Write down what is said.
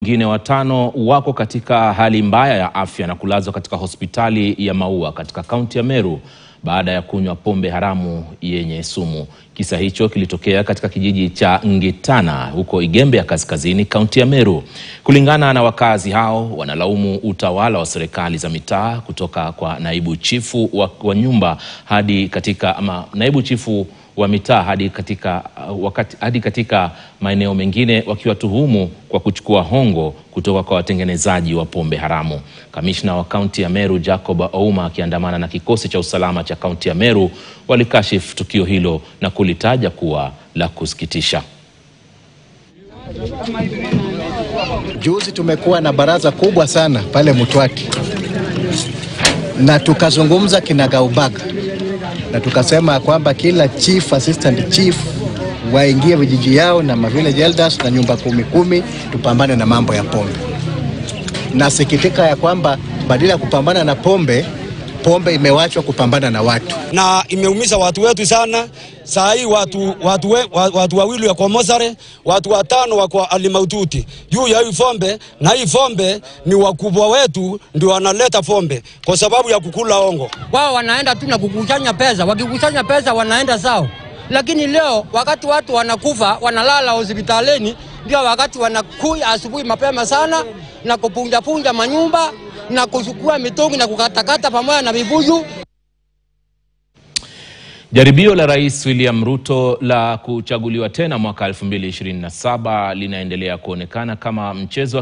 wengine 5 wako katika hali mbaya ya afya na kulazwa katika hospitali ya Maua katika kaunti ya Meru baada ya kunywa pombe haramu yenye sumu. Kisa hicho kilitokea katika kijiji cha Ngitana huko Igembe ya Kaskazini, kaunti ya Meru. Kulingana na wakazi hao, wanalaumu utawala wa serikali za mitaa kutoka kwa naibu chifu wa nyumba hadi katika naibu chifu wa mitaa hadi katika maeneo mengine, wakiwatuhumu kwa kuchukua hongo kutoka kwa watengenezaji wa pombe haramu. Kamishna wa kaunti ya Meru Jacob Ouma akiandamana na kikosi cha usalama cha kaunti ya Meru walikashifu tukio hilo na kulitaja kuwa la kusikitisha. Juzi tumekuwa na baraza kubwa sana pale Mutwati na tukazungumza kinagaubaga na tukasema kwamba kila chief, assistant chief waingie vijiji yao na village elders na nyumba 10 tupambane na mambo ya pombe. Na sikitika ya kwamba badala ya kupambana na pombe imewachwa kupambana na watu. Na imeumiza watu wetu sana. Saa hii watu wawili wako Mosare, watu 5 wako Alimaututi. Juu ya hii pombe, na hii pombe ni wakubwa wetu ndio wanaleta pombe kwa sababu ya kukula hongo. Wao wanaenda tu na kukusanya pesa, wakikusanya pesa wanaenda sawa. Lakini leo wakati watu wanakufa, wanalala hospitalini, ndio wakati wanakuja asubuhi mapema sana na kupunja manyumba na kuchukua mitungi na kukatakata pamoja na vibuyu. Jaribio la Rais William Ruto la kuchaguliwa tena mwaka 2027 linaendelea kuonekana kama mchezo